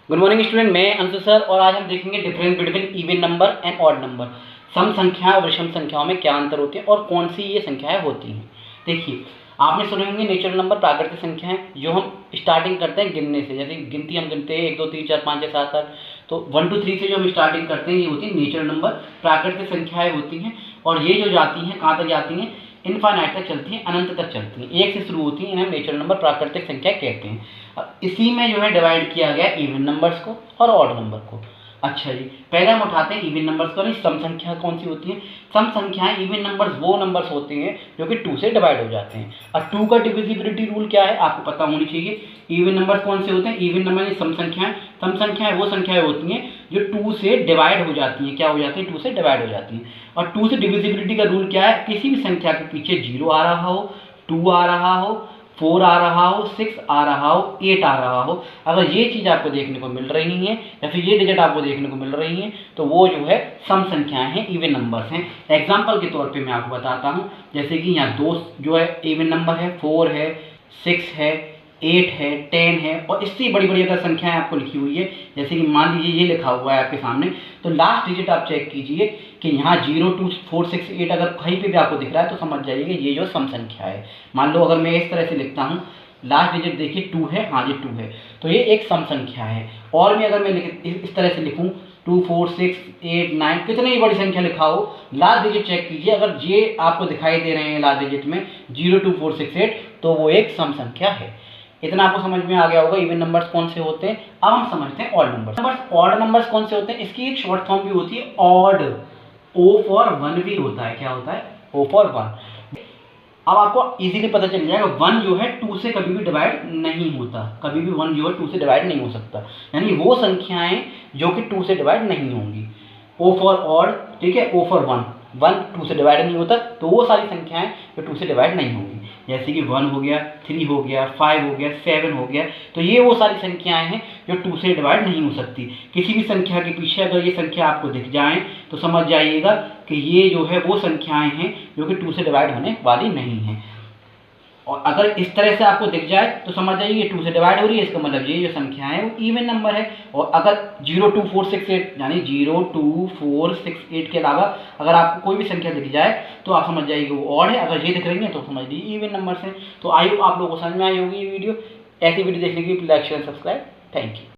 Good morning student, मैं Anshu sir और आज हम देखेंगे difference between even number and odd number. सम संख्या और विषम संख्याओं में क्या अंतर होते हैं और कौन सी ये संख्याएं होती हैं। देखिए, आपने सुने होंगे नेचुरल नंबर प्राकृतिक संख्याएं जो हम स्टार्टिंग करते हैं गिनने से। जैसे गिनती हम गिनते हैं 1 2 3 4 5 6 7 8, तो 1 2 3 से जो हम स्टार्टिंग करते हैं ये होती है नेचुरल नंबर, प्राकृतिक संख्याएं होती हैं। और ये जो जाती हैं कहाँ तक जाती हैं, इनफाइनाइट तक चलती हैं, अनंत तक चलती हैं, एक से शुरू होती हैं, इन्हें नेचुरल नंबर प्राकृतिक संख्या कहते हैं। अब इसी में जो है डिवाइड किया गया इवन नंबर्स को और ऑड नंबर को। अच्छा जी, पहले हम उठाते हैं इवन नंबर्स को। सम संख्या कौन सी होती है? सम संख्याएं इवन नंबर्स वो नंबर्स होते हैं जो कि 2 से डिवाइड हो जाते हैं। और 2 का डिविजिबिलिटी रूल क्या है आपको पता होनी चाहिए। इवन नंबर्स कौन से होते हैं? इवन नंबर सम संख्याएं। सम संख्याएं वो संख्याएं होती हैं जो 2 से डिवाइड हो जाती हैं। क्या हो जाती हैं? 2 से डिवाइड हो जाती हैं। और 2 से डिविजिबिलिटी का रूल क्या है? किसी भी संख्या के पीछे 0 आ रहा हो, 2 आ रहा हो, 4 आ रहा हो, 6 आ रहा हो, 8 आ रहा हो, अगर ये चीज़ आपको देखने को मिल रही है या फिर ये डिजिट आपको देखने को मिल रही है तो वो जो है सम संख्याएं हैं, इवन नंबर्स हैं। एग्जांपल के तौर पे मैं आपको बताता हूँ। जैसे कि यहाँ 2 जो है इवन नंबर है, 4 है, 6 है, 8 है, 10 है, और इससे बड़ी बड़ी अगर संख्याएं आपको लिखी हुई है, जैसे कि मान लीजिए ये लिखा हुआ है आपके सामने, तो लास्ट डिजिट आप चेक कीजिए कि यहाँ 0 2 4 6 8 अगर कहीं पे भी आपको दिख रहा है तो समझ जाइए कि ये जो सम संख्या है। मान लो अगर मैं इस तरह से लिखता हूँ, लास्ट डिजिट देखिए 2 है, हाँ ये 2 है, तो ये एक सम संख्या है। और भी अगर मैं इस तरह से लिखूँ 2 4 6 8 9, कितनी ही बड़ी संख्या लिखा हो, लास्ट डिजिट चेक कीजिए, अगर ये आपको दिखाई दे रहे हैं लास्ट डिजिट में 0 2 4 6 8, तो वो एक सम संख्या है। इतना आपको समझ में आ गया होगा इवन नंबर्स कौन से होते हैं। अब हम समझते हैं ऑड नंबर्स। ऑड नंबर्स कौन से होते हैं? इसकी एक शॉर्ट फॉर्म भी होती है ऑड, ओ फॉर 1 भी होता है। क्या होता है? O for 1। अब आपको इजीली पता चल जाएगा 1 जो है 2 से कभी भी डिवाइड नहीं होता। कभी भी 1 जो है 2 से डिवाइड नहीं हो सकता, यानी वो संख्याएं जो कि 2 से डिवाइड नहीं होंगी। ओ फॉर ऑड, ठीक है, ओ फॉर 1, 1 2 से डिवाइड नहीं होता, तो वो सारी संख्याएं जो 2 से डिवाइड नहीं होंगी। जैसे कि 1 हो गया, 3 हो गया, 5 हो गया, 7 हो गया, तो ये वो सारी संख्याएं हैं जो 2 से डिवाइड नहीं हो सकती। किसी भी संख्या के पीछे अगर ये संख्या आपको दिख जाए तो समझ जाइएगा कि ये जो है वो संख्याएं हैं जो कि 2 से डिवाइड होने वाली नहीं हैं। और अगर इस तरह से आपको दिख जाए तो समझ जाइए ये 2 से डिवाइड हो रही है, इसका मतलब ये जो संख्या है वो इवन नंबर है। और अगर 0 2 4 6 8 यानी 0 2 4 6 8 के अलावा अगर आपको कोई भी संख्या दिख जाए तो आप समझ जाइए वो ऑड है। अगर ये दिख रही है तो समझ लीजिए इवन नंबर्स हैं। तो आई होप आप लोगों को समझ में आई होगी ये वीडियो। ऐसी वीडियो देखने के लिए like share subscribe. Thank you.